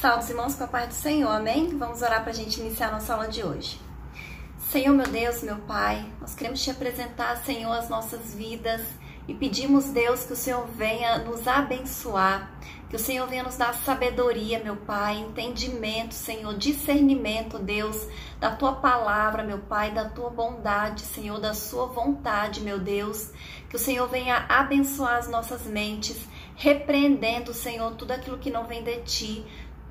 Salve, irmãos, com a paz do Senhor, amém? Vamos orar para a gente iniciar a nossa aula de hoje. Senhor, meu Deus, meu Pai, nós queremos te apresentar, Senhor, as nossas vidas e pedimos, Deus, que o Senhor venha nos abençoar, que o Senhor venha nos dar sabedoria, meu Pai, entendimento, Senhor, discernimento, Deus, da Tua palavra, meu Pai, da Tua bondade, Senhor, da Sua vontade, meu Deus, que o Senhor venha abençoar as nossas mentes, repreendendo, Senhor, tudo aquilo que não vem de Ti,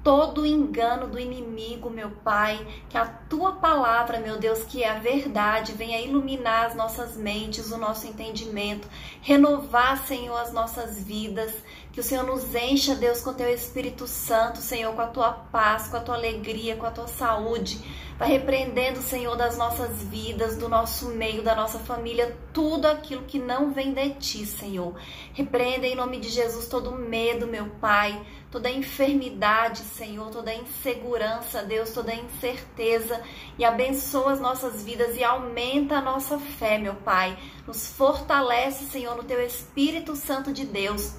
todo engano do inimigo, meu Pai, que a Tua palavra, meu Deus, que é a verdade, venha iluminar as nossas mentes, o nosso entendimento, renovar, Senhor, as nossas vidas, que o Senhor nos encha, Deus, com o Teu Espírito Santo, Senhor, com a Tua paz, com a Tua alegria, com a Tua saúde, vai repreendendo, Senhor, das nossas vidas, do nosso meio, da nossa família, tudo aquilo que não vem de Ti, Senhor. Repreenda em nome de Jesus todo medo, meu Pai, toda enfermidade, Senhor, toda insegurança, Deus, toda incerteza, e abençoa as nossas vidas e aumenta a nossa fé, meu Pai. Nos fortalece, Senhor, no Teu Espírito Santo de Deus,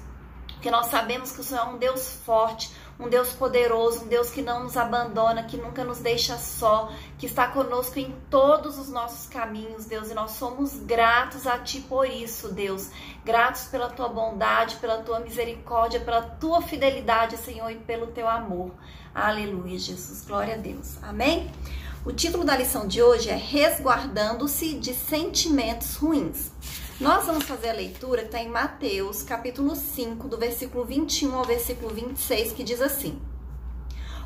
porque nós sabemos que o Senhor é um Deus forte, um Deus poderoso, um Deus que não nos abandona, que nunca nos deixa só, que está conosco em todos os nossos caminhos, Deus, e nós somos gratos a Ti por isso, Deus, gratos pela Tua bondade, pela Tua misericórdia, pela Tua fidelidade, Senhor, e pelo Teu amor. Aleluia, Jesus, glória a Deus, amém? O título da lição de hoje é Resguardando-se de Sentimentos Ruins. Nós vamos fazer a leitura que está em Mateus, capítulo 5, do versículo 21 ao versículo 26, que diz assim: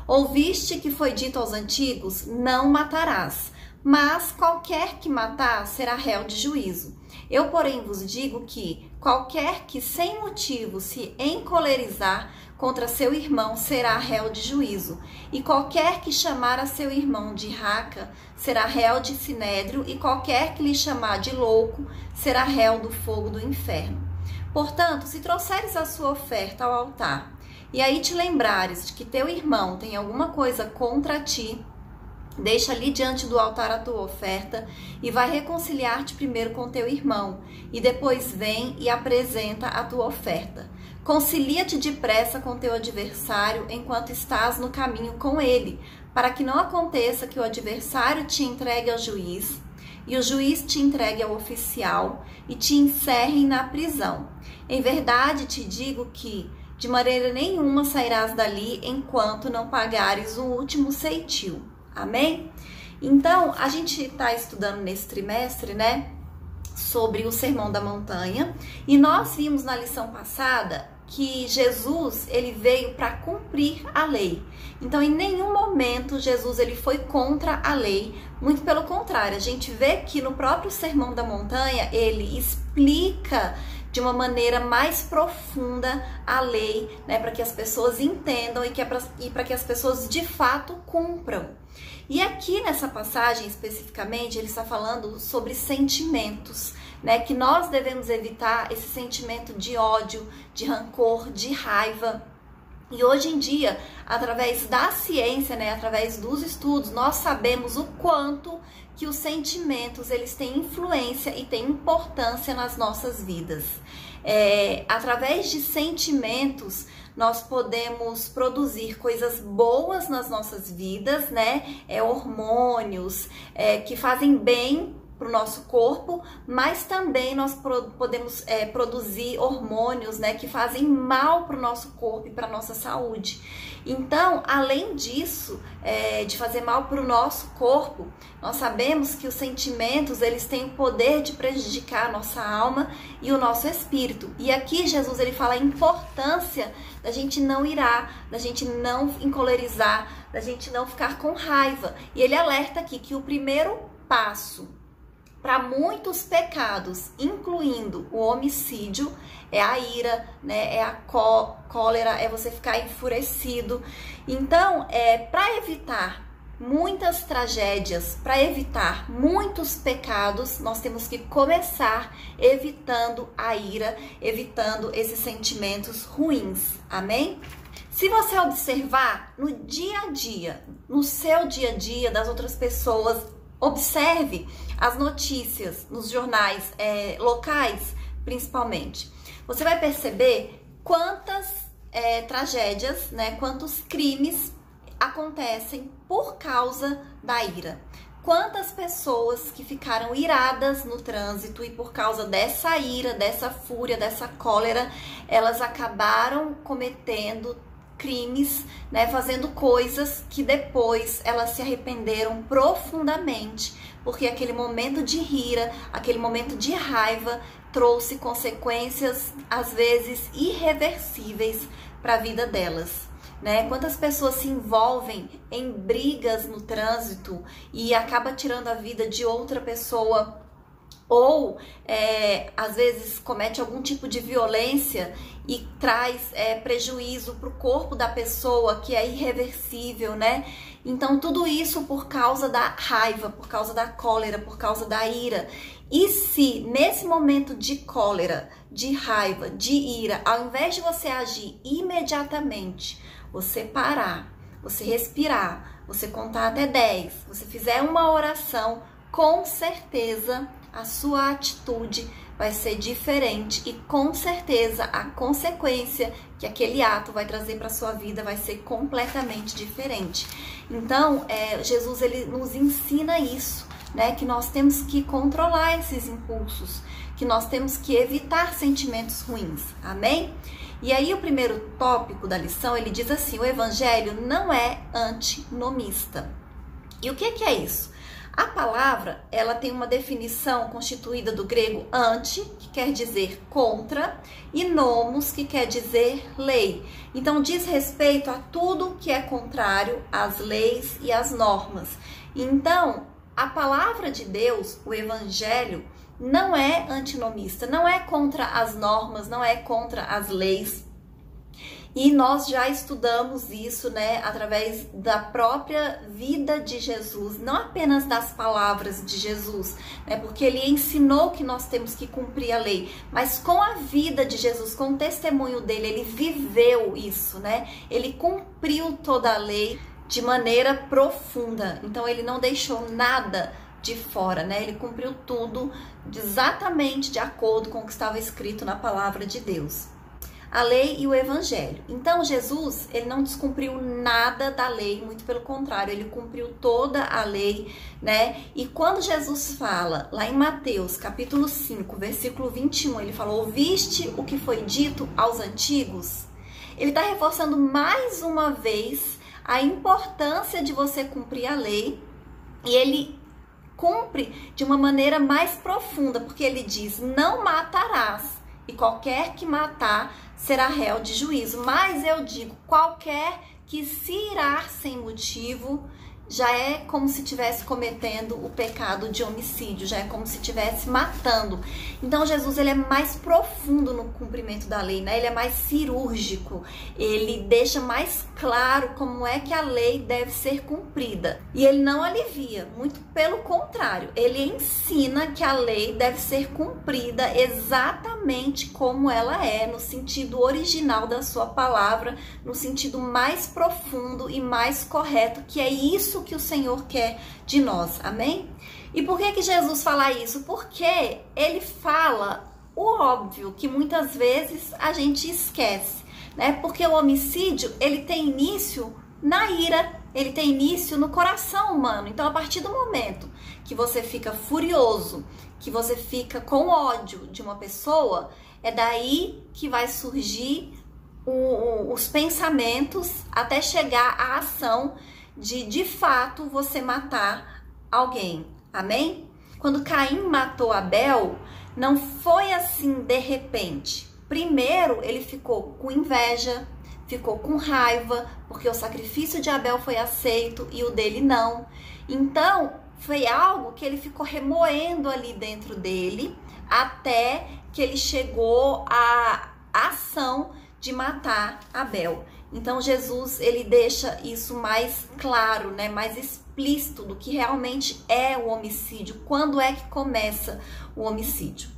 Ouviste que foi dito aos antigos, não matarás, mas qualquer que matar será réu de juízo. Eu, porém, vos digo que qualquer que sem motivo se encolerizar contra seu irmão será réu de juízo, e qualquer que chamar a seu irmão de raca será réu de sinédrio, e qualquer que lhe chamar de louco será réu do fogo do inferno. Portanto, se trouxeres a sua oferta ao altar, e aí te lembrares de que teu irmão tem alguma coisa contra ti, deixa ali diante do altar a tua oferta e vai reconciliar-te primeiro com teu irmão, e depois vem e apresenta a tua oferta. Concilia-te depressa com teu adversário enquanto estás no caminho com ele, para que não aconteça que o adversário te entregue ao juiz, e o juiz te entregue ao oficial, e te encerrem na prisão. Em verdade te digo que, de maneira nenhuma sairás dali enquanto não pagares o último ceitil. Amém? Então, a gente está estudando nesse trimestre, né, sobre o Sermão da Montanha, e nós vimos na lição passada que Jesus, ele veio para cumprir a lei. Então, em nenhum momento Jesus ele foi contra a lei, muito pelo contrário, a gente vê que no próprio Sermão da Montanha, ele explica de uma maneira mais profunda a lei, né, para que as pessoas entendam e para que as pessoas de fato cumpram. E aqui nessa passagem especificamente, ele está falando sobre sentimentos, né, que nós devemos evitar esse sentimento de ódio, de rancor, de raiva. E hoje em dia, através da ciência, né, através dos estudos, nós sabemos o quanto que os sentimentos eles têm influência e têm importância nas nossas vidas. Através de sentimentos, nós podemos produzir coisas boas nas nossas vidas, né? Hormônios que fazem bem para o nosso corpo, mas também nós podemos produzir hormônios, né, que fazem mal para o nosso corpo e para a nossa saúde. Então, além disso, de fazer mal para o nosso corpo, nós sabemos que os sentimentos eles têm o poder de prejudicar a nossa alma e o nosso espírito. E aqui Jesus ele fala a importância da gente não irar, da gente não encolerizar, da gente não ficar com raiva. E ele alerta aqui que o primeiro passo para muitos pecados, incluindo o homicídio, é a ira, né? É a cólera, é você ficar enfurecido. Então, para evitar muitas tragédias, para evitar muitos pecados, nós temos que começar evitando a ira, evitando esses sentimentos ruins. Amém? Se você observar no dia a dia, no seu dia a dia das outras pessoas, observe as notícias nos jornais locais, principalmente. Você vai perceber quantas tragédias, né, quantos crimes acontecem por causa da ira. Quantas pessoas que ficaram iradas no trânsito e por causa dessa ira, dessa fúria, dessa cólera, elas acabaram cometendo crimes, né, fazendo coisas que depois elas se arrependeram profundamente, porque aquele momento de ira, aquele momento de raiva trouxe consequências às vezes irreversíveis para a vida delas. Né? Quantas pessoas se envolvem em brigas no trânsito e acaba tirando a vida de outra pessoa, ou às vezes comete algum tipo de violência e traz prejuízo para o corpo da pessoa, que é irreversível, né? Então tudo isso por causa da raiva, por causa da cólera, por causa da ira. E se nesse momento de cólera, de raiva, de ira, ao invés de você agir imediatamente, você parar, você respirar, você contar até 10, você fizer uma oração, com certeza a sua atitude vai ser diferente e com certeza a consequência que aquele ato vai trazer para a sua vida vai ser completamente diferente. Então, Jesus ele nos ensina isso, né? Que nós temos que controlar esses impulsos, que nós temos que evitar sentimentos ruins, amém? E aí o primeiro tópico da lição, ele diz assim: o evangelho não é antinomista. E o que é isso? A palavra, ela tem uma definição constituída do grego anti, que quer dizer contra, e nomos, que quer dizer lei. Então diz respeito a tudo que é contrário às leis e às normas. Então, a palavra de Deus, o evangelho, não é antinomista, não é contra as normas, não é contra as leis. E nós já estudamos isso, né, através da própria vida de Jesus, não apenas das palavras de Jesus, né, porque ele ensinou que nós temos que cumprir a lei, mas com a vida de Jesus, com o testemunho dele, ele viveu isso, né, ele cumpriu toda a lei de maneira profunda, então ele não deixou nada de fora, né? Ele cumpriu tudo exatamente de acordo com o que estava escrito na palavra de Deus. A lei e o evangelho. Então Jesus, ele não descumpriu nada da lei, muito pelo contrário, ele cumpriu toda a lei, né? E quando Jesus fala, lá em Mateus, capítulo 5, versículo 21, ele falou: ouviste o que foi dito aos antigos? Ele está reforçando mais uma vez a importância de você cumprir a lei, e ele cumpre de uma maneira mais profunda, porque ele diz: não matarás, e qualquer que matar será réu de juízo. Mas eu digo, qualquer que se irar sem motivo já é como se estivesse cometendo o pecado de homicídio, já é como se estivesse matando. Então Jesus, ele é mais profundo no cumprimento da lei, né? Ele é mais cirúrgico, ele deixa mais claro como é que a lei deve ser cumprida. E ele não alivia, muito pelo contrário, ele ensina que a lei deve ser cumprida exatamente como ela é, no sentido original da sua palavra, no sentido mais profundo e mais correto, que é isso que o Senhor quer de nós, amém? E por que Jesus fala isso? Porque ele fala o óbvio, que muitas vezes a gente esquece, né? Porque o homicídio, ele tem início na ira, ele tem início no coração humano. Então, a partir do momento que você fica furioso, que você fica com ódio de uma pessoa, é daí que vai surgir os pensamentos até chegar à ação de fato você matar alguém, amém? Quando Caim matou Abel, não foi assim de repente. Primeiro ele ficou com inveja, ficou com raiva, porque o sacrifício de Abel foi aceito e o dele não. Então foi algo que ele ficou remoendo ali dentro dele, até que ele chegou à ação de matar Abel. Então Jesus, ele deixa isso mais claro, né, mais explícito do que realmente é o homicídio, quando é que começa o homicídio.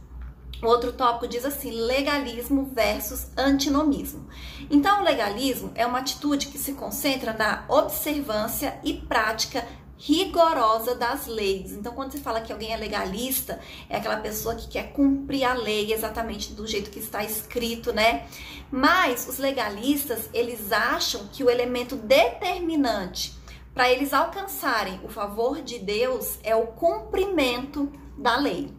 O outro tópico diz assim: legalismo versus antinomismo. Então o legalismo é uma atitude que se concentra na observância e prática rigorosa das leis. Então, quando você fala que alguém é legalista, é aquela pessoa que quer cumprir a lei exatamente do jeito que está escrito, né? Mas os legalistas, eles acham que o elemento determinante para eles alcançarem o favor de Deus é o cumprimento da lei.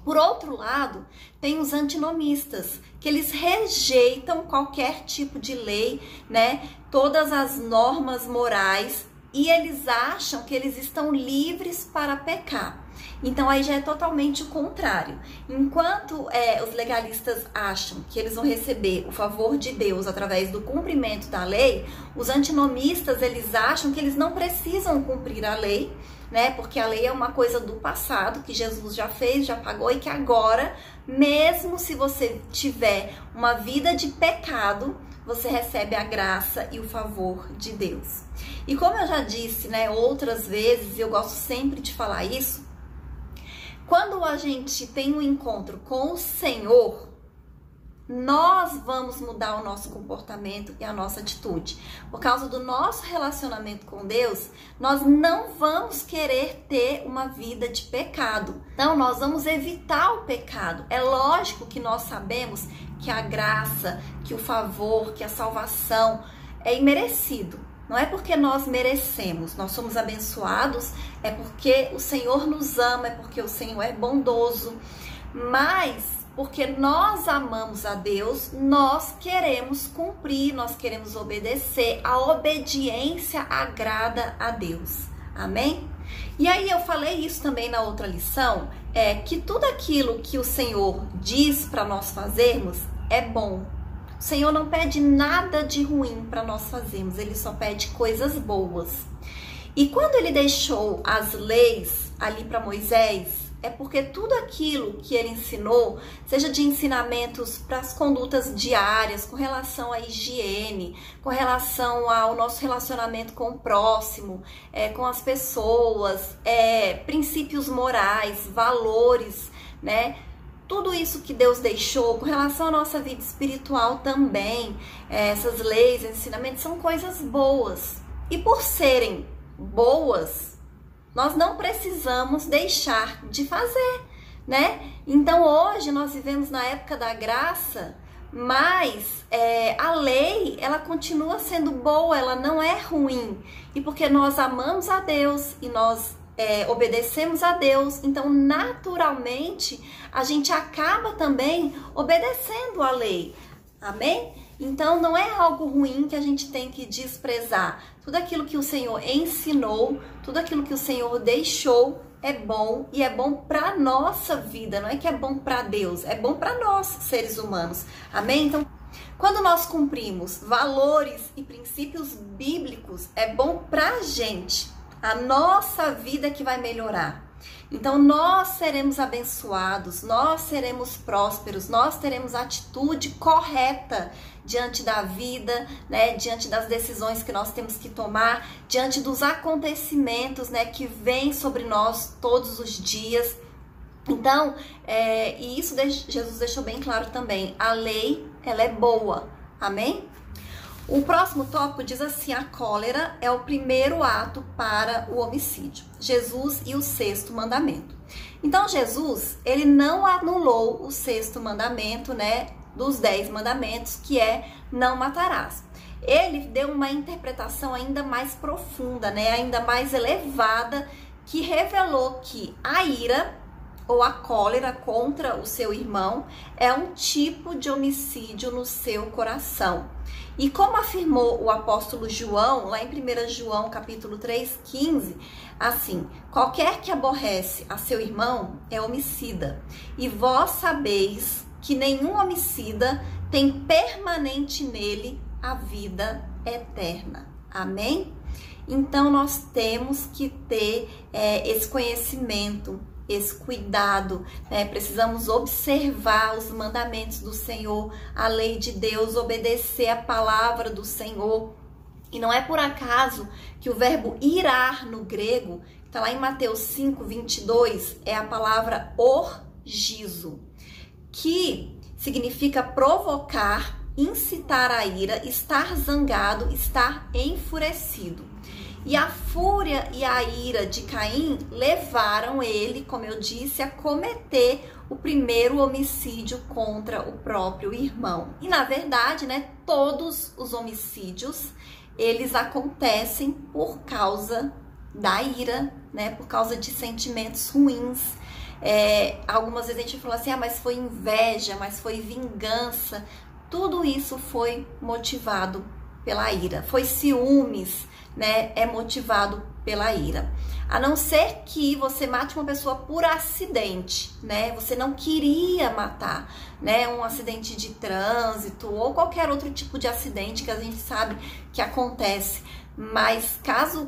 Por outro lado, tem os antinomistas, que eles rejeitam qualquer tipo de lei, né? Todas as normas morais, e eles acham que eles estão livres para pecar. Então aí já é totalmente o contrário. Enquanto os legalistas acham que eles vão receber o favor de Deus através do cumprimento da lei, os antinomistas, eles acham que eles não precisam cumprir a lei, né? Porque a lei é uma coisa do passado, que Jesus já fez, já pagou, e que agora, mesmo se você tiver uma vida de pecado, você recebe a graça e o favor de Deus. E como eu já disse, né, outras vezes, eu gosto sempre de falar isso, quando a gente tem um encontro com o Senhor, nós vamos mudar o nosso comportamento e a nossa atitude. Por causa do nosso relacionamento com Deus, nós não vamos querer ter uma vida de pecado. Então, nós vamos evitar o pecado. É lógico que nós sabemos que a graça, que o favor, que a salvação é imerecido. Não é porque nós merecemos, nós somos abençoados, é porque o Senhor nos ama, é porque o Senhor é bondoso, mas porque nós amamos a Deus, nós queremos cumprir, nós queremos obedecer. A obediência agrada a Deus. Amém? E aí eu falei isso também na outra lição, que tudo aquilo que o Senhor diz para nós fazermos é bom. O Senhor não pede nada de ruim para nós fazermos, Ele só pede coisas boas. E quando Ele deixou as leis ali para Moisés, é porque tudo aquilo que Ele ensinou, seja de ensinamentos para as condutas diárias, com relação à higiene, com relação ao nosso relacionamento com o próximo, com as pessoas, princípios morais, valores, né? Tudo isso que Deus deixou com relação à nossa vida espiritual também, essas leis, ensinamentos, são coisas boas. E por serem boas, nós não precisamos deixar de fazer, né? Então hoje nós vivemos na época da graça, mas a lei, ela continua sendo boa, ela não é ruim. E porque nós amamos a Deus e nós obedecemos a Deus, então naturalmente a gente acaba também obedecendo a lei. Amém? Então não é algo ruim que a gente tem que desprezar. Tudo aquilo que o Senhor ensinou, tudo aquilo que o Senhor deixou é bom, e é bom para nossa vida. Não é que é bom para Deus, é bom para nós, seres humanos. Amém? Então, quando nós cumprimos valores e princípios bíblicos, é bom para a gente. A nossa vida que vai melhorar. Então nós seremos abençoados, nós seremos prósperos, nós teremos a atitude correta diante da vida, né, diante das decisões que nós temos que tomar, diante dos acontecimentos, né, que vêm sobre nós todos os dias. Então, e isso Jesus deixou bem claro também, a lei, ela é boa, amém? O próximo tópico diz assim: a cólera é o primeiro ato para o homicídio. Jesus e o sexto mandamento. Então Jesus, ele não anulou o sexto mandamento, né, dos 10 mandamentos, que é não matarás. Ele deu uma interpretação ainda mais profunda, né, ainda mais elevada, que revelou que a ira ou a cólera contra o seu irmão é um tipo de homicídio no seu coração. E como afirmou o apóstolo João, lá em 1 João capítulo 3,15, assim: qualquer que aborrece a seu irmão é homicida, e vós sabeis que nenhum homicida tem permanente nele a vida eterna. Amém? Então nós temos que ter esse conhecimento, esse cuidado, né? Precisamos observar os mandamentos do Senhor, a lei de Deus, obedecer a palavra do Senhor. E não é por acaso que o verbo irar no grego, que está lá em Mateus 5:22, é a palavra orgizo, que significa provocar, incitar a ira, estar zangado, estar enfurecido. E a fúria e a ira de Caim levaram ele, como eu disse, a cometer o primeiro homicídio contra o próprio irmão. E na verdade, né, todos os homicídios, eles acontecem por causa da ira, né, por causa de sentimentos ruins. Algumas vezes a gente fala assim, mas foi inveja, mas foi vingança. Tudo isso foi motivado pela ira. Foi ciúmes, né, é motivado pela ira. A não ser que você mate uma pessoa por acidente, né? Você não queria matar, né? Um acidente de trânsito ou qualquer outro tipo de acidente que a gente sabe que acontece. Mas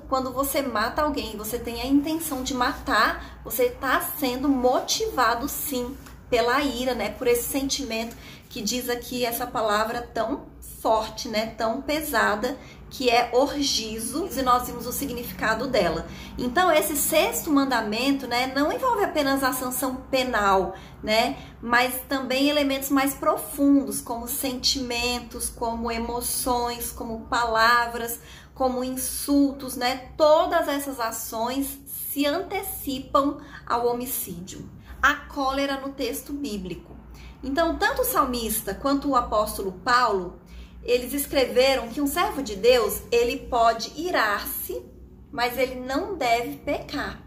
quando você mata alguém, você tem a intenção de matar, você está sendo motivado sim pela ira, né? Por esse sentimento que diz aqui essa palavra tão forte, né? Tão pesada, que é orgizo, e nós vimos o significado dela. Então, esse sexto mandamento, né, não envolve apenas a sanção penal, né, mas também elementos mais profundos, como sentimentos, como emoções, como palavras, como insultos, né? Todas essas ações se antecipam ao homicídio. A cólera no texto bíblico. Então, tanto o salmista quanto o apóstolo Paulo, eles escreveram que um servo de Deus, ele pode irar-se, mas ele não deve pecar.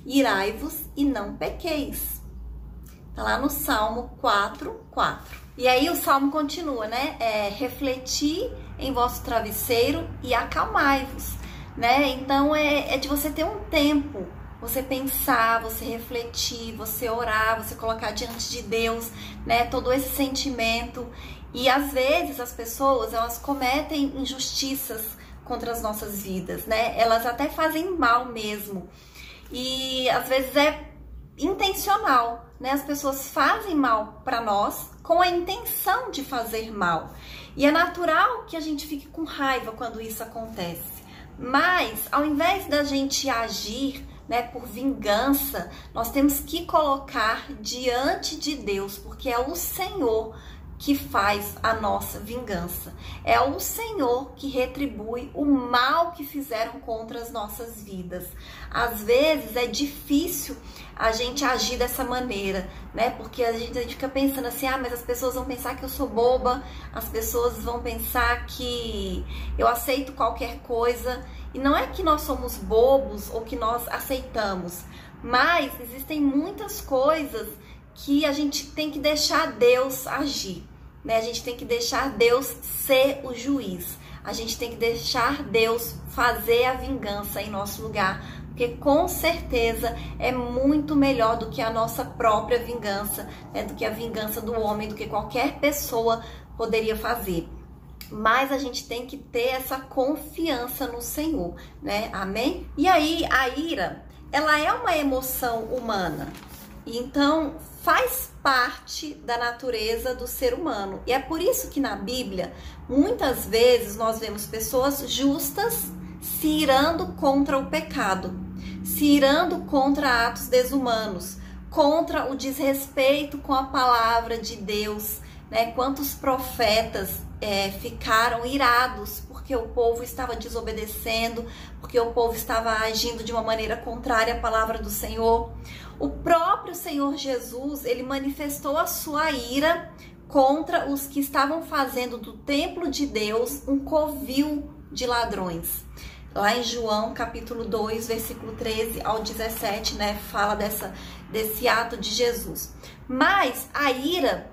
Irai-vos e não pequeis. Tá lá no Salmo 4:4. E aí o Salmo continua, né? Refleti em vosso travesseiro e acalmai-vos, né? Então é de você ter um tempo, você pensar, você refletir, você orar, você colocar diante de Deus, né? Todo esse sentimento. E às vezes as pessoas, elas cometem injustiças contra as nossas vidas, né? Elas até fazem mal mesmo. E às vezes é intencional, né? As pessoas fazem mal para nós com a intenção de fazer mal. E é natural que a gente fique com raiva quando isso acontece. Mas ao invés da gente agir, né, por vingança, nós temos que colocar diante de Deus, porque é o Senhor que faz a nossa vingança. É o Senhor que retribui o mal que fizeram contra as nossas vidas. Às vezes é difícil a gente agir dessa maneira, né? Porque a gente fica pensando assim, mas as pessoas vão pensar que eu sou boba, as pessoas vão pensar que eu aceito qualquer coisa. E não é que nós somos bobos ou que nós aceitamos, mas existem muitas coisas que a gente tem que deixar Deus agir, né? A gente tem que deixar Deus ser o juiz. A gente tem que deixar Deus fazer a vingança em nosso lugar, porque com certeza é muito melhor do que a nossa própria vingança, né? Do que a vingança do homem, do que qualquer pessoa poderia fazer. Mas a gente tem que ter essa confiança no Senhor, né? Amém? E aí, a ira, ela é uma emoção humana. Então, faz parte da natureza do ser humano. E é por isso que na Bíblia, muitas vezes nós vemos pessoas justas se irando contra o pecado, se irando contra atos desumanos, contra o desrespeito com a palavra de Deus, né? Quantos profetas ficaram irados porque o povo estava desobedecendo, porque o povo estava agindo de uma maneira contrária à palavra do Senhor. O próprio Senhor Jesus, ele manifestou a sua ira contra os que estavam fazendo do templo de Deus um covil de ladrões. Lá em João, capítulo 2, versículo 13 ao 17, né, fala desse ato de Jesus. Mas a ira,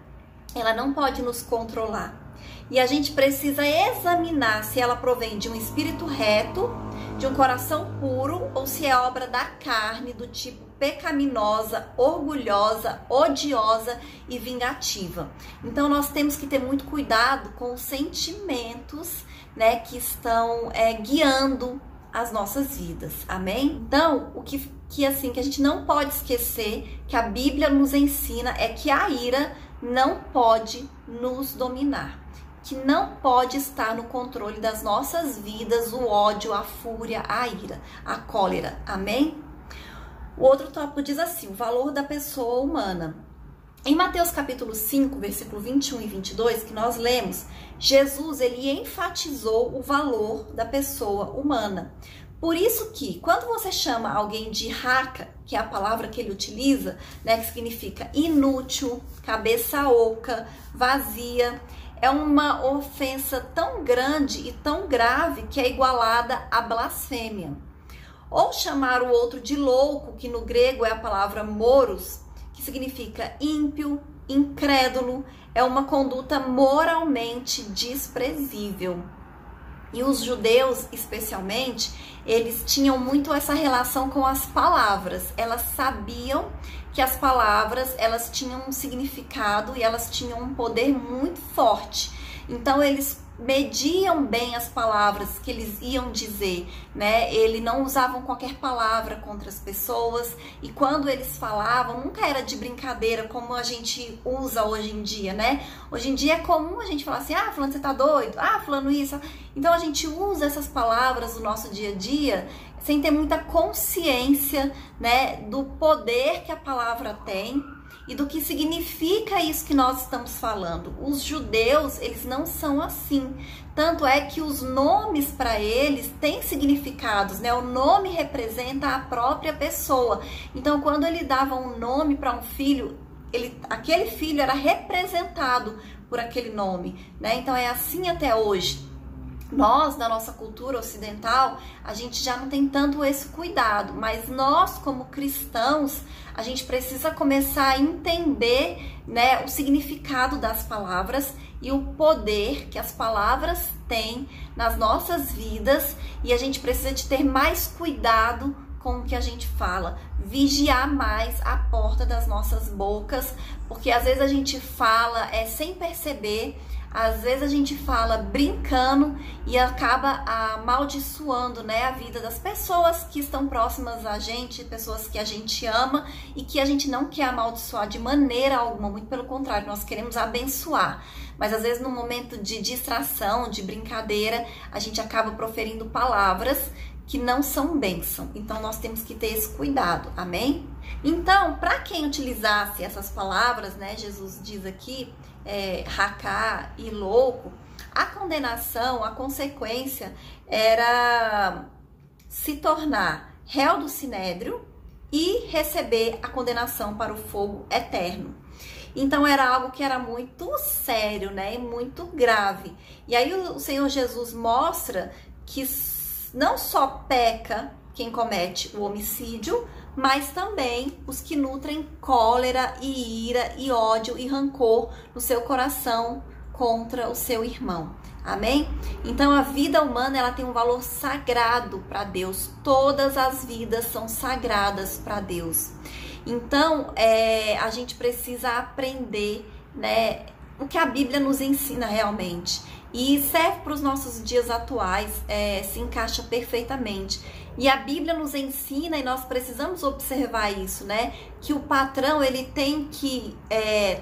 ela não pode nos controlar. E a gente precisa examinar se ela provém de um espírito reto, de um coração puro, ou se é obra da carne, do tipo pecaminosa, orgulhosa, odiosa e vingativa. Então nós temos que ter muito cuidado com os sentimentos, né, que estão guiando as nossas vidas. Amém? Então, o que a gente não pode esquecer, que a Bíblia nos ensina, é que a ira não pode nos dominar, que não pode estar no controle das nossas vidas o ódio, a fúria, a ira, a cólera. Amém? O outro tópico diz assim, o valor da pessoa humana. Em Mateus capítulo 5, versículo 21 e 22, que nós lemos, Jesus, ele enfatizou o valor da pessoa humana. Por isso que, quando você chama alguém de raca, que é a palavra que ele utiliza, né, que significa inútil, cabeça oca, vazia, é uma ofensa tão grande e tão grave que é igualada à blasfêmia. Ou chamar o outro de louco, que no grego é a palavra moros, que significa ímpio, incrédulo, é uma conduta moralmente desprezível. E os judeus, especialmente, eles tinham muito essa relação com as palavras. Elas sabiam que as palavras, elas tinham um significado e elas tinham um poder muito forte. Então, eles mediam bem as palavras que eles iam dizer, né? Eles não usavam qualquer palavra contra as pessoas, e quando eles falavam, nunca era de brincadeira como a gente usa hoje em dia, né? Hoje em dia é comum a gente falar assim, ah, fulano, você tá doido? Ah, fulano, isso. Então a gente usa essas palavras no nosso dia a dia sem ter muita consciência, né, do poder que a palavra tem e do que significa isso que nós estamos falando. Os judeus, eles não são assim. Tanto é que os nomes para eles têm significados, né? O nome representa a própria pessoa. Então, quando ele dava um nome para um filho, aquele filho era representado por aquele nome, né? Então, é assim até hoje. Nós, na nossa cultura ocidental, a gente já não tem tanto esse cuidado, mas nós, como cristãos, a gente precisa começar a entender, né, o significado das palavras e o poder que as palavras têm nas nossas vidas, e a gente precisa de ter mais cuidado com o que a gente fala, vigiar mais a porta das nossas bocas, porque às vezes a gente fala sem perceber. Às vezes a gente fala brincando e acaba amaldiçoando, né, a vida das pessoas que estão próximas a gente, pessoas que a gente ama e que a gente não quer amaldiçoar de maneira alguma, muito pelo contrário, nós queremos abençoar. Mas às vezes no momento de distração, de brincadeira, a gente acaba proferindo palavras que não são bênção. Então nós temos que ter esse cuidado, amém? Então, para quem utilizasse essas palavras, né, Jesus diz aqui, racá e louco, a condenação, a consequência era se tornar réu do sinédrio e receber a condenação para o fogo eterno. Então era algo que era muito sério, né, e muito grave. E aí o Senhor Jesus mostra que não só peca quem comete o homicídio, mas também os que nutrem cólera e ira e ódio e rancor no seu coração contra o seu irmão. Amém? Então a vida humana, ela tem um valor sagrado para Deus. Todas as vidas são sagradas para Deus. Então a gente precisa aprender, né, o que a Bíblia nos ensina realmente. E serve para os nossos dias atuais, se encaixa perfeitamente. E a Bíblia nos ensina, e nós precisamos observar isso, né? Que o patrão, ele tem que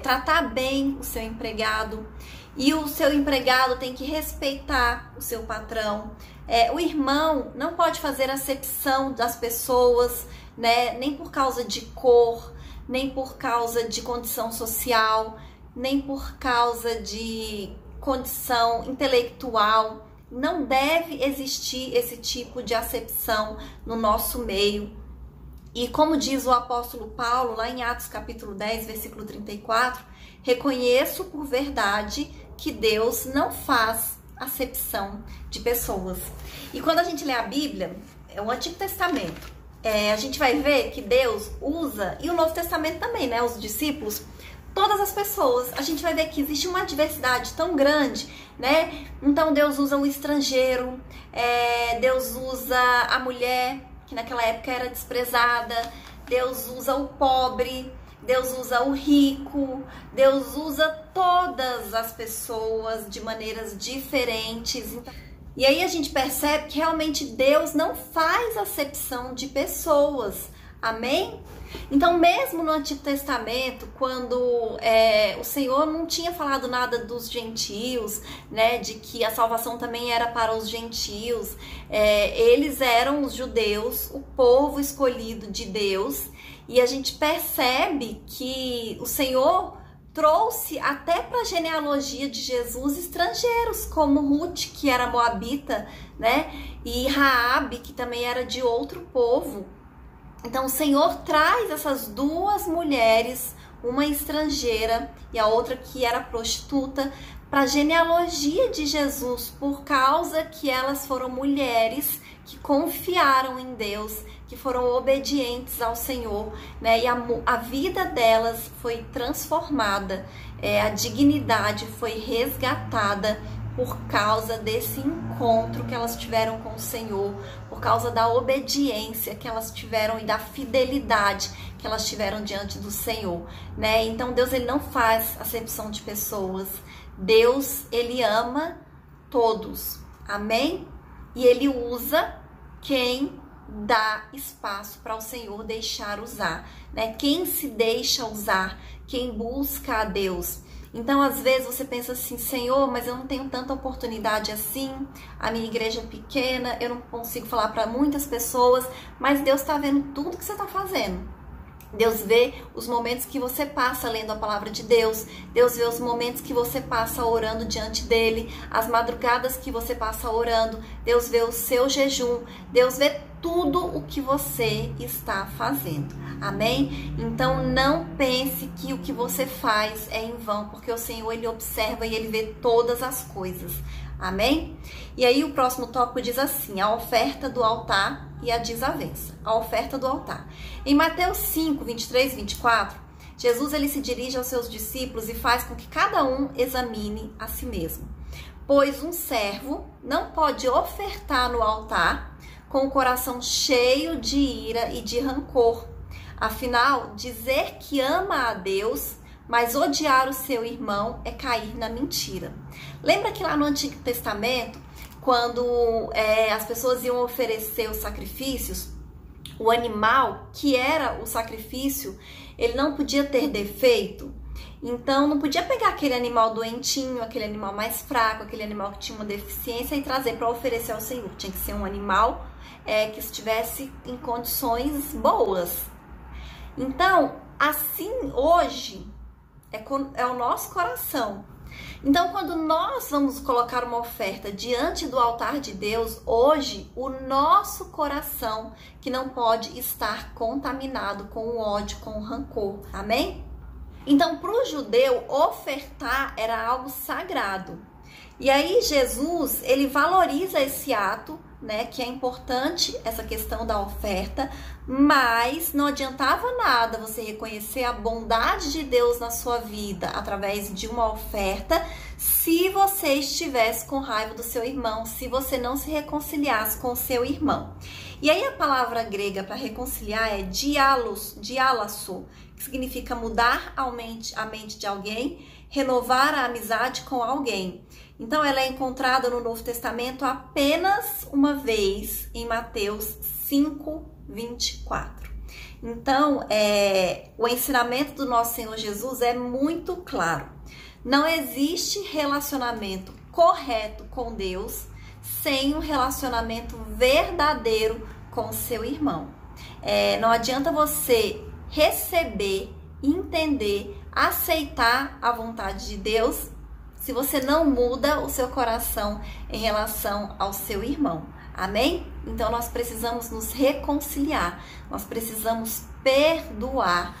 tratar bem o seu empregado, e o seu empregado tem que respeitar o seu patrão. O irmão não pode fazer acepção das pessoas, né? Nem por causa de cor, nem por causa de condição social, nem por causa de condição intelectual. Não deve existir esse tipo de acepção no nosso meio. E como diz o apóstolo Paulo, lá em Atos capítulo 10, versículo 34, reconheço por verdade que Deus não faz acepção de pessoas. E quando a gente lê a Bíblia, o Antigo Testamento, a gente vai ver que Deus usa, e o Novo Testamento também, né, os discípulos, todas as pessoas. A gente vai ver que existe uma diversidade tão grande, né? Então Deus usa o estrangeiro, Deus usa a mulher, que naquela época era desprezada, Deus usa o pobre, Deus usa o rico, Deus usa todas as pessoas de maneiras diferentes. E aí a gente percebe que realmente Deus não faz acepção de pessoas, amém? Então, mesmo no Antigo Testamento, quando o Senhor não tinha falado nada dos gentios, né, de que a salvação também era para os gentios, eles eram os judeus, o povo escolhido de Deus, e a gente percebe que o Senhor trouxe até para a genealogia de Jesus estrangeiros, como Ruth, que era moabita, né? E Raabe, que também era de outro povo. Então o Senhor traz essas duas mulheres, uma estrangeira e a outra que era prostituta, para a genealogia de Jesus, por causa que elas foram mulheres que confiaram em Deus, que foram obedientes ao Senhor, né? E a vida delas foi transformada, a dignidade foi resgatada por causa desse encontro que elas tiveram com o Senhor, por causa da obediência que elas tiveram e da fidelidade que elas tiveram diante do Senhor, né? Então Deus, ele não faz acepção de pessoas. Deus, ele ama todos, amém? E ele usa quem dá espaço para o Senhor deixar usar, né? Quem se deixa usar, quem busca a Deus. Então, às vezes você pensa assim, Senhor, mas eu não tenho tanta oportunidade assim, a minha igreja é pequena, eu não consigo falar para muitas pessoas, mas Deus está vendo tudo que você está fazendo. Deus vê os momentos que você passa lendo a palavra de Deus. Deus vê os momentos que você passa orando diante dele, as madrugadas que você passa orando. Deus vê o seu jejum. Deus vê tudo o que você está fazendo. Amém? Então não pense que o que você faz é em vão, porque o Senhor, ele observa e ele vê todas as coisas. Amém? E aí o próximo tópico diz assim, a oferta do altar e a desavença. A oferta do altar. Em Mateus 5, 23 e 24, Jesus, ele se dirige aos seus discípulos e faz com que cada um examine a si mesmo. Pois um servo não pode ofertar no altar com o coração cheio de ira e de rancor. Afinal, dizer que ama a Deus, mas odiar o seu irmão é cair na mentira. Lembra que lá no Antigo Testamento, quando as pessoas iam oferecer os sacrifícios, o animal que era o sacrifício, ele não podia ter defeito. Então, não podia pegar aquele animal doentinho, aquele animal mais fraco, aquele animal que tinha uma deficiência e trazer para oferecer ao Senhor. Tinha que ser um animal que estivesse em condições boas. Então, assim, hoje, é o nosso coração. Então, quando nós vamos colocar uma oferta diante do altar de Deus, hoje, o nosso coração, que não pode estar contaminado com o ódio, com o rancor. Amém? Então, para o judeu, ofertar era algo sagrado. E aí, Jesus, ele valoriza esse ato, né, que é importante, essa questão da oferta, mas não adiantava nada você reconhecer a bondade de Deus na sua vida através de uma oferta se você estivesse com raiva do seu irmão, se você não se reconciliasse com o seu irmão. E aí a palavra grega para reconciliar é dialasso, que significa mudar a mente de alguém, renovar a amizade com alguém. Então, ela é encontrada no Novo Testamento apenas uma vez, em Mateus 5, 24. Então, o ensinamento do nosso Senhor Jesus é muito claro. Não existe relacionamento correto com Deus sem um relacionamento verdadeiro com o seu irmão. Não adianta você receber, entender, aceitar a vontade de Deus se você não muda o seu coração em relação ao seu irmão. Amém? Então nós precisamos nos reconciliar, nós precisamos perdoar.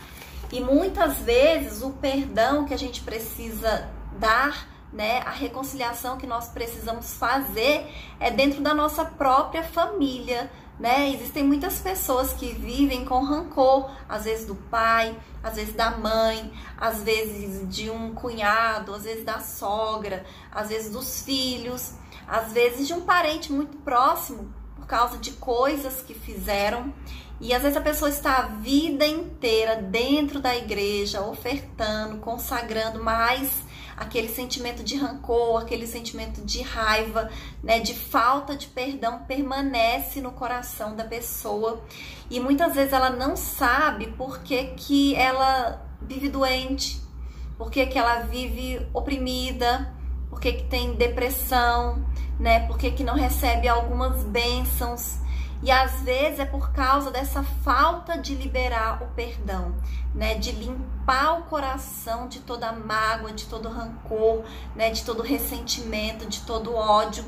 E muitas vezes o perdão que a gente precisa dar, né, a reconciliação que nós precisamos fazer é dentro da nossa própria família, né? Existem muitas pessoas que vivem com rancor, às vezes do pai, às vezes da mãe, às vezes de um cunhado, às vezes da sogra, às vezes dos filhos, às vezes de um parente muito próximo, por causa de coisas que fizeram. E às vezes a pessoa está a vida inteira dentro da igreja, ofertando, consagrando, mas aquele sentimento de rancor, aquele sentimento de raiva, né, de falta de perdão permanece no coração da pessoa. E muitas vezes ela não sabe por que ela vive doente, por que ela vive oprimida, por que tem depressão, né, por que não recebe algumas bênçãos. E às vezes é por causa dessa falta de liberar o perdão, né? De limpar o coração de toda mágoa, de todo rancor, né? De todo ressentimento, de todo ódio.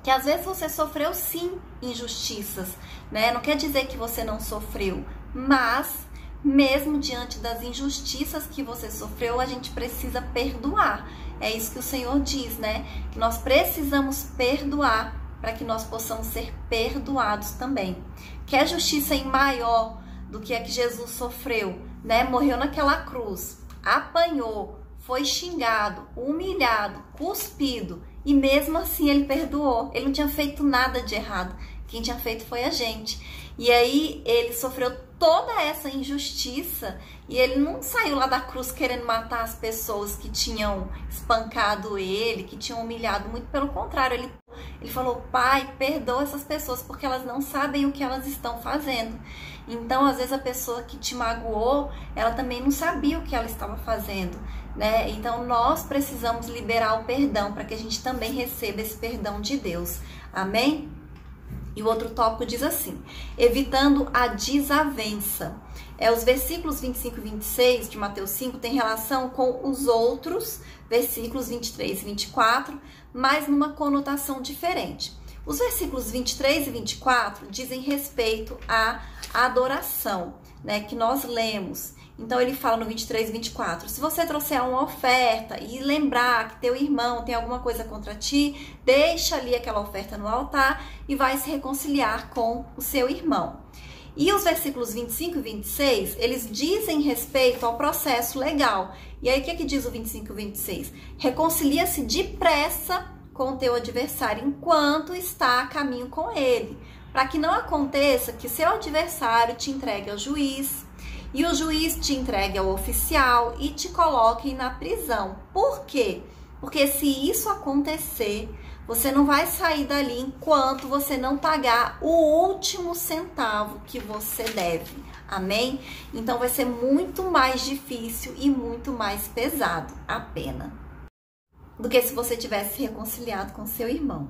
Que às vezes você sofreu sim injustiças, né? Não quer dizer que você não sofreu, mas mesmo diante das injustiças que você sofreu, a gente precisa perdoar. É isso que o Senhor diz, né? Que nós precisamos perdoar para que nós possamos ser perdoados também. Quer justiça em maior do que a que Jesus sofreu, né? Morreu naquela cruz, apanhou, foi xingado, humilhado, cuspido, e mesmo assim ele perdoou. Ele não tinha feito nada de errado. Quem tinha feito foi a gente. E aí ele sofreu toda essa injustiça e ele não saiu lá da cruz querendo matar as pessoas que tinham espancado ele, que tinham humilhado. Muito pelo contrário, ele falou: Pai, perdoa essas pessoas porque elas não sabem o que elas estão fazendo. Então, às vezes a pessoa que te magoou, ela também não sabia o que ela estava fazendo, né? Então, nós precisamos liberar o perdão para que a gente também receba esse perdão de Deus. Amém? E o outro tópico diz assim: evitando a desavença. Os versículos 25 e 26 de Mateus 5 tem relação com os outros versículos 23 e 24, mas numa conotação diferente. Os versículos 23 e 24 dizem respeito à adoração, né, que nós lemos. Então ele fala no 23 e 24, se você trouxer uma oferta e lembrar que teu irmão tem alguma coisa contra ti, deixa ali aquela oferta no altar e vai se reconciliar com o seu irmão. E os versículos 25 e 26, eles dizem respeito ao processo legal. E aí o que diz o 25 e 26? Reconcilia-se depressa com o teu adversário enquanto está a caminho com ele, para que não aconteça que seu adversário te entregue ao juiz, e o juiz te entregue ao oficial e te coloque na prisão. Por quê? Porque se isso acontecer, você não vai sair dali enquanto você não pagar o último centavo que você deve. Amém? Então vai ser muito mais difícil e muito mais pesado a pena do que se você tivesse se reconciliado com seu irmão.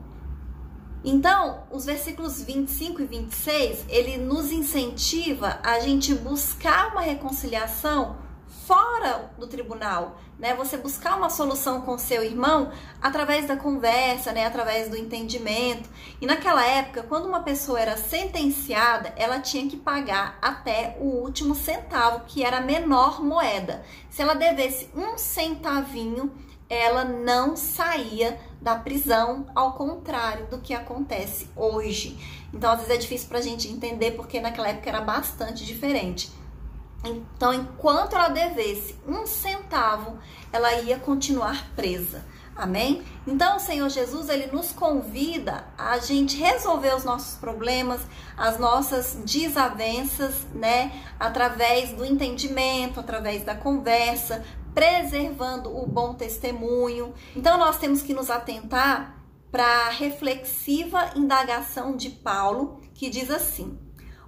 Então, os versículos 25 e 26, ele nos incentiva a gente buscar uma reconciliação fora do tribunal, né? Você buscar uma solução com seu irmão através da conversa, né? Através do entendimento. E naquela época, quando uma pessoa era sentenciada, ela tinha que pagar até o último centavo, que era a menor moeda. Se ela devesse um centavinho, ela não saía da prisão, ao contrário do que acontece hoje. Então, às vezes é difícil para a gente entender, porque naquela época era bastante diferente. Então, enquanto ela devesse um centavo, ela ia continuar presa. Amém? Então, o Senhor Jesus, ele nos convida a gente resolver os nossos problemas, as nossas desavenças, né? Através do entendimento, através da conversa, preservando o bom testemunho. Então, nós temos que nos atentar para a reflexiva indagação de Paulo, que diz assim: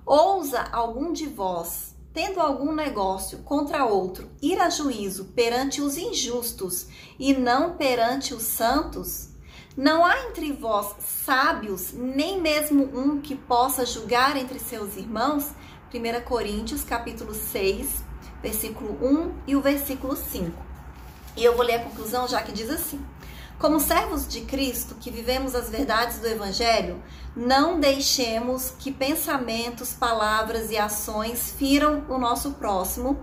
ousa algum de vós, tendo algum negócio contra outro, ir a juízo perante os injustos e não perante os santos? Não há entre vós sábios, nem mesmo um que possa julgar entre seus irmãos? 1 Coríntios, capítulo 6, versículo 1 e o versículo 5. E eu vou ler a conclusão, já que diz assim: como servos de Cristo, que vivemos as verdades do Evangelho, não deixemos que pensamentos, palavras e ações firam o nosso próximo,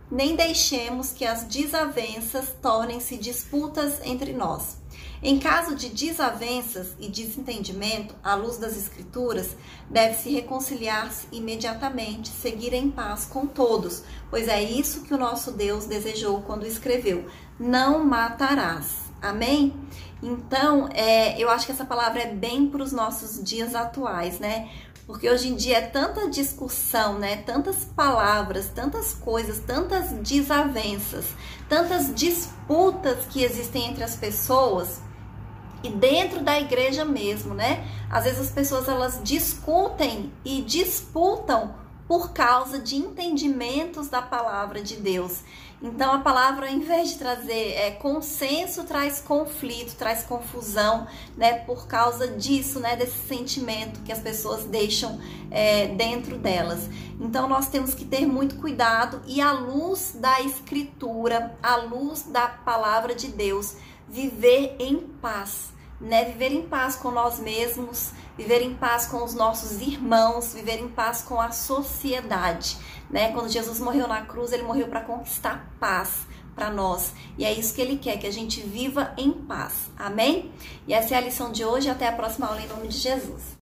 nem deixemos que as desavenças tornem-se disputas entre nós. Em caso de desavenças e desentendimento, à luz das Escrituras, deve-se reconciliar-se imediatamente, seguir em paz com todos, pois é isso que o nosso Deus desejou quando escreveu: não matarás. Amém? Então, eu acho que essa palavra é bem para os nossos dias atuais, né? Porque hoje em dia é tanta discussão, né? Tantas palavras, tantas coisas, tantas desavenças, tantas disputas que existem entre as pessoas e dentro da igreja mesmo, né? Às vezes as pessoas, elas discutem e disputam por causa de entendimentos da palavra de Deus. Então a palavra, em vez de trazer consenso, traz conflito, traz confusão, né? Por causa disso, né? Desse sentimento que as pessoas deixam dentro delas. Então nós temos que ter muito cuidado e, à luz da Escritura, à luz da palavra de Deus, viver em paz, né? Viver em paz com nós mesmos, viver em paz com os nossos irmãos, viver em paz com a sociedade, né? Quando Jesus morreu na cruz, ele morreu para conquistar paz para nós. E é isso que ele quer, que a gente viva em paz. Amém? E essa é a lição de hoje. Até a próxima aula, em nome de Jesus.